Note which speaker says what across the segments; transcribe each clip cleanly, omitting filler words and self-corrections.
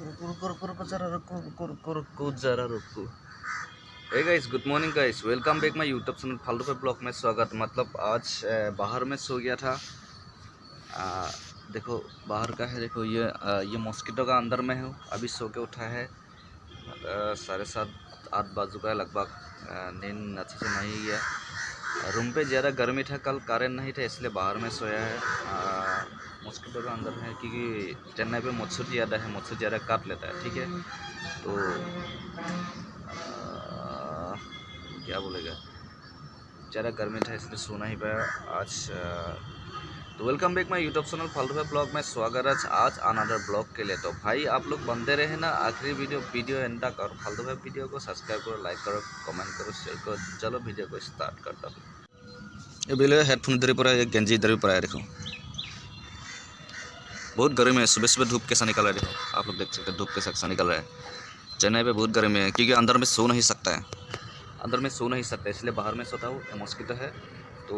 Speaker 1: रुको। Hey guys, good morning guys, welcome back my YouTube channel फालतू पे blog में स्वागत। मतलब आज बाहर में सो गया था। देखो बाहर का है, देखो ये मॉस्किटो का अंदर में हूँ। अभी सो के उठा है 7:30-8 बज चुका है लगभग। नींद अच्छे से नहीं गया। रूम पे ज़्यादा गर्मी था, कल करेंट नहीं था, इसलिए बाहर में सोया है। मॉस्किटो का अंदर है क्योंकि चेन्नई पे मच्छर ज़्यादा है, मच्छर ज़्यादा काट लेता है, ठीक है। तो क्या बोलेगा, ज़्यादा गर्मी था इसलिए सो नहीं पाया आज। तो welcome back my YouTube channel फालतू पे ब्लॉग में स्वागत है आज अनदर ब्लॉग के लिए। तो भाई आप लोग बनते रहे ना आखिरी वीडियो एंड तक, और फालतू पे वीडियो को सब्सक्राइब करो, लाइक करो, कमेंट करो, शेयर करो। चलो वीडियो को स्टार्ट करता हूँ। ये बोले हेडफोन इधर ही पड़ा है, ये गेंजी इधर भी पड़ा है। देखो बहुत गर्मी है, सुबह सुबह धूप कैसा निकल रहा है। देखो आप लोग देख सकते हैं धूप कैसा निकल रहा है। चेन्नई पे बहुत गर्मी है क्योंकि अंदर में सो नहीं सकता है, अंदर में सो नहीं सकता, इसलिए बाहर में सोता हूँ। मॉस्किटो है तो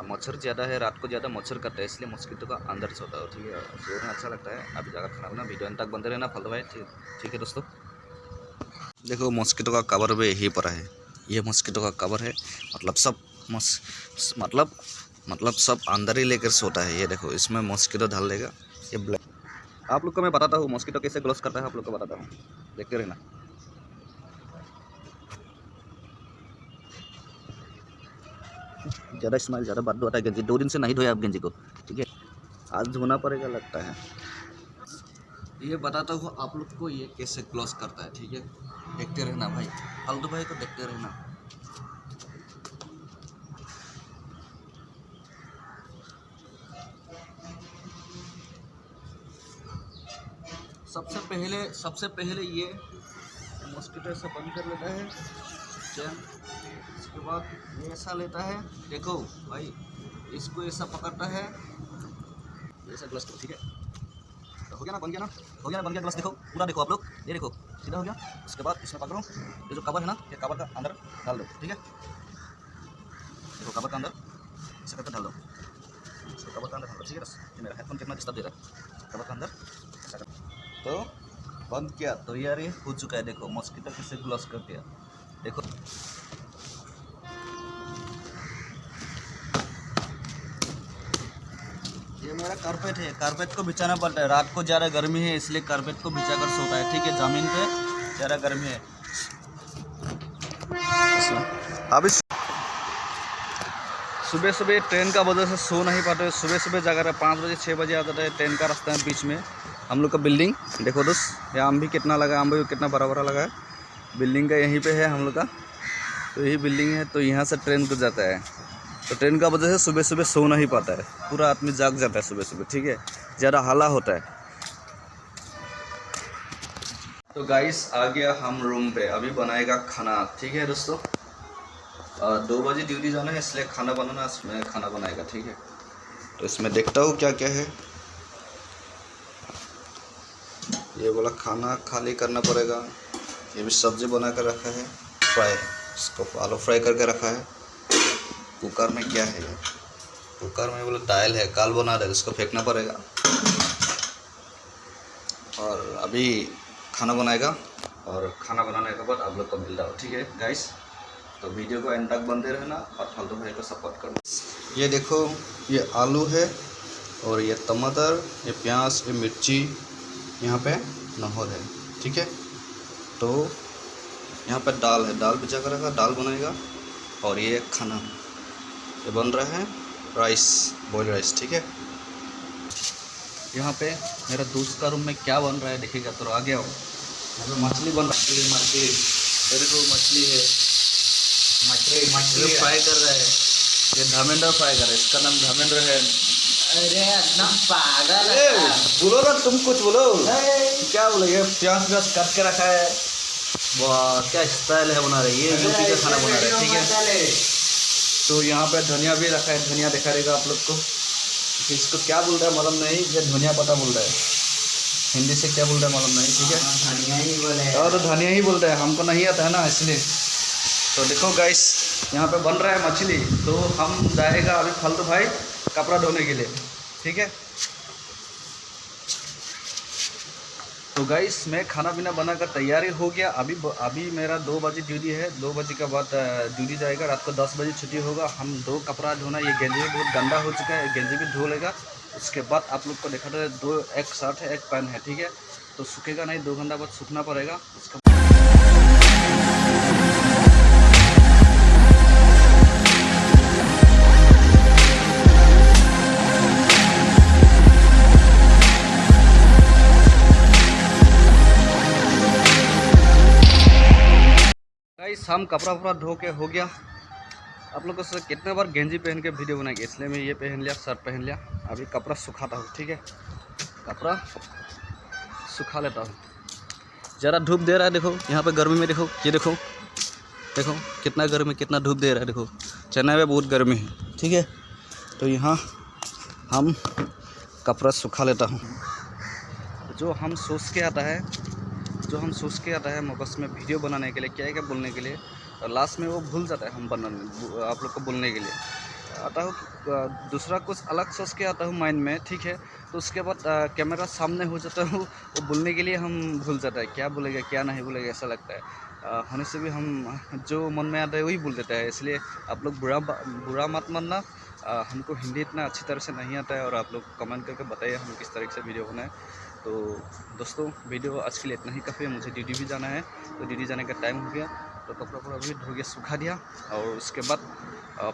Speaker 1: मच्छर ज़्यादा है, रात को ज़्यादा मच्छर करता है, इसलिए मॉस्किटो का अंदर सोता हूँ, ठीक है। सोने अच्छा लगता है। अभी जाकर खाना बना, वीडियो तक बनते रहना फालतू भाई, ठीक है दोस्तों। देखो मॉस्किटो का कवर भी यही पड़ा है, ये मॉस्किटो का कवर है। मतलब सब मतलब सब अंदर ही लेकर सोता है। ये देखो इसमें मॉस्किटो डाल लेगा। ये ब्लैक आप लोग को मैं बताता हूँ मॉस्किटो कैसे ग्लोस करता है, आप लोग को बताता हूँ, देखते रहना। ज़्यादा स्माइल ज़्यादा बात होता है। गंजी 2 दिन से नहीं धोया आप गंजी को, ठीक है, आज धोना पड़ेगा लगता है। ये बताता हूँ आप लोग को ये कैसे क्लोज करता है, ठीक है। देखते रहना भाई, फालतू भाई को देखते रहना। सबसे पहले ये मॉस्किटो से बंद कर लेता है चैन। इसके बाद ये ऐसा लेता है, देखो भाई, इसको ऐसा पकड़ता है, ऐसा ग्लास करो, ठीक है। तो हो गया ना, बन गया ना, बन गया ग्लास। देखो पूरा, देखो आप लोग, ये देखो सीधा हो गया। उसके बाद इसमें पकड़ो, ये जो कवर है ना, ये कवर का अंदर डाल दो, ठीक है। देखो कवर का अंदर ऐसा करके डाल दो, इसको कवर का अंदर डाल दो, ठीक है। बस ये मेरा हेडफोन कितना डिस्टर्ब दे रहा है, कवर का अंदर ऐसा कर। तो बंद किया तो यार ये हो चुका है। देखो मॉस्किटो कैसे ग्लास कर दिया, देखो। ये मेरा कारपेट है, कारपेट को बिछाना पड़ता है। रात को ज़्यादा गर्मी है इसलिए कारपेट को बिछा कर सोता है, ठीक है। ज़मीन पे ज़्यादा गर्मी है। अभी सुबह सुबह ट्रेन का वजह से सो नहीं पाते। सुबह सुबह जाकर 5 बजे 6 बजे आ जाता है। ट्रेन का रास्ता है बीच में हम लोग का बिल्डिंग। देखो दोस्त, ये आम भी कितना लगा है, आम भी कितना बड़ा बड़ा लगा है। बिल्डिंग का यहीं पे है हम लोग का, तो यही बिल्डिंग है। तो यहाँ से ट्रेन गुजर जाता है, तो ट्रेन का वजह से सुबह सुबह सो नहीं पाता है, पूरा आदमी जाग जाता है सुबह सुबह, ठीक है। ज़्यादा हल्ला होता है। तो गाइस आ गया हम रूम पे, अभी बनाएगा खाना, ठीक है दोस्तों। 2 बजे ड्यूटी जाना है इसलिए खाना बनाना, इसमें खाना बनाएगा, ठीक है। तो इसमें देखता हूँ क्या क्या है। ये बोला खाना खाली करना पड़ेगा। ये भी सब्जी बना कर रखा है, फ्राई, इसको आलू फ्राई करके रखा है। कुकर में क्या है, ये कुकर में बोले दाल है, काल बना रहे, इसको फेंकना पड़ेगा। और अभी खाना बनाएगा, और खाना बनाने के बाद आप लोग को मिल रहा हो, ठीक है गाइस। तो वीडियो को एंड तक बनते रहना और फालतू भाई को सपोर्ट करना। ये देखो, ये आलू है, और ये टमाटर, ये प्याज, ये मिर्ची, यहाँ पे नहर है, ठीक है। तो यहाँ पे दाल है, दाल भिजा कर रखा, दाल बनाएगा। और ये खाना ये बन रहा है, राइस, बॉयल राइस, ठीक है। यहाँ पे मेरा दोस्त का रूम में क्या बन रहा है देखिएगा। तो आ गया हो, यहाँ पे मछली बन रही है, मछली, देखो मछली है, मछली फ्राई कर रहा है। ये धर्मेंद्र फ्राई कर रहा है, इसका नाम धर्मेंद्र है।
Speaker 2: अरे एकदम पागल है।
Speaker 1: बोलो ना तुम, कुछ बोलो। क्या बोलो, ये प्याज व्याज काट के रखा है, वाह क्या स्टाइल है बना रहे। ये यूपी का खाना बना रहे, ठीक है। तो यहाँ पे धनिया भी रखा है, धनिया दिखा रहेगा आप लोग को। इसको क्या बोल रहा है मालूम नहीं, ये धनिया पत्ता बोल रहा है, हिंदी से क्या बोल रहा है मालूम नहीं, ठीक है।
Speaker 2: धनिया ही बोले,
Speaker 1: और तो धनिया ही बोल रहा है, हमको नहीं आता है ना इसलिए। तो देखो गाइस, यहाँ पे बन रहा है मछली। तो हम जाएगा अभी फालतू भाई कपड़ा धोने के लिए, ठीक है। तो गाइस मैं खाना पीना बनाकर तैयारी हो गया। अभी मेरा 2 बजे ड्यूटी है। 2 बजे के बाद ड्यूटी जाएगा। रात को 10 बजे छुट्टी होगा। हम 2 कपड़ा धोना, ये गेंजी भी बहुत गंदा हो चुका है, गेंजी भी धो लेगा। उसके बाद आप लोग को देखा था 2 एक शर्ट है, एक पैंट है, ठीक है। तो सूखेगा नहीं, 2 घंटा बाद सूखना पड़ेगा। उसके गाइस हम कपड़ा वपड़ा धो के हो गया। आप लोगों से कितने बार गेंजी पहन के वीडियो बनाएंगे, इसलिए मैं ये पहन लिया, शर्ट पहन लिया। अभी कपड़ा सुखाता हूँ, ठीक है। कपड़ा सुखा लेता हूँ। ज़रा धूप दे रहा है, देखो यहाँ पे गर्मी में, देखो ये देखो कितना गर्मी, कितना धूप दे रहा है। देखो चेन्नई में बहुत गर्मी है, ठीक है। तो यहाँ हम कपड़ा सुखा लेता हूँ। जो हम सोच के आता है मगज में वीडियो बनाने के लिए, क्या क्या बोलने के लिए, और लास्ट में वो भूल जाता है। हम बनाने आप लोग को बोलने के लिए आता हूँ, दूसरा कुछ अलग सोच के आता हूँ माइंड में, ठीक है। तो उसके बाद कैमरा सामने हो जाता हूँ, वो बोलने के लिए हम भूल जाता है, क्या बोलेगा क्या नहीं बोलेगा, ऐसा लगता है। होने से भी हम जो मन में आता है वही बोल देता है। इसलिए आप लोग बुरा मत मानना। हमको हिंदी इतना अच्छी तरह से नहीं आता है, और आप लोग कमेंट करके बताइए हम किस तरह से वीडियो बनाएं। तो दोस्तों वीडियो आज के लिए इतना ही काफ़ी है। मुझे ड्यूटी भी जाना है, तो ड्यूटी जाने का टाइम हो गया। तो कपड़ा भी धो के सुखा दिया। और उसके बाद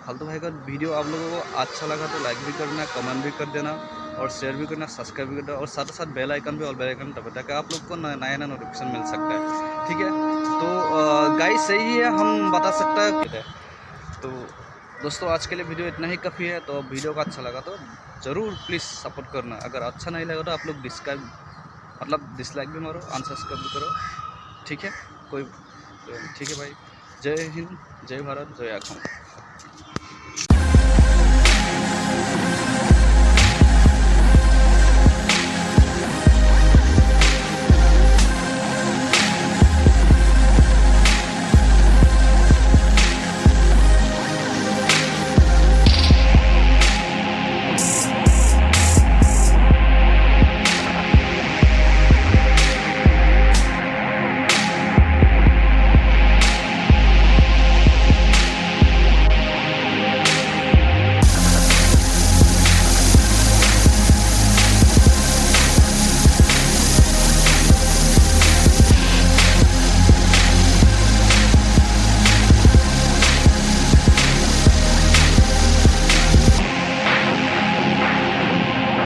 Speaker 1: फालतू भाई का वीडियो आप लोगों को अच्छा लगा तो लाइक भी कर देना, कमेंट भी कर देना, और शेयर भी करना, सब्सक्राइब भी कर देना, और साथ साथ बेल आइकन भी, और बेल आइकन दबा ताकि आप लोग को नया नोटिफिकेशन मिल सकता है, ठीक है। तो गाइस सही है, हम बता सकते हैं। तो दोस्तों आज के लिए वीडियो इतना ही काफ़ी है। तो वीडियो का अच्छा लगा तो ज़रूर प्लीज़ सपोर्ट करना। अगर अच्छा नहीं लगा तो आप लोग डिसलाइक भी मारो, अनसब्सक्राइब भी करो, ठीक है। ठीक है भाई। जय हिंद, जय भारत, जय आसाम।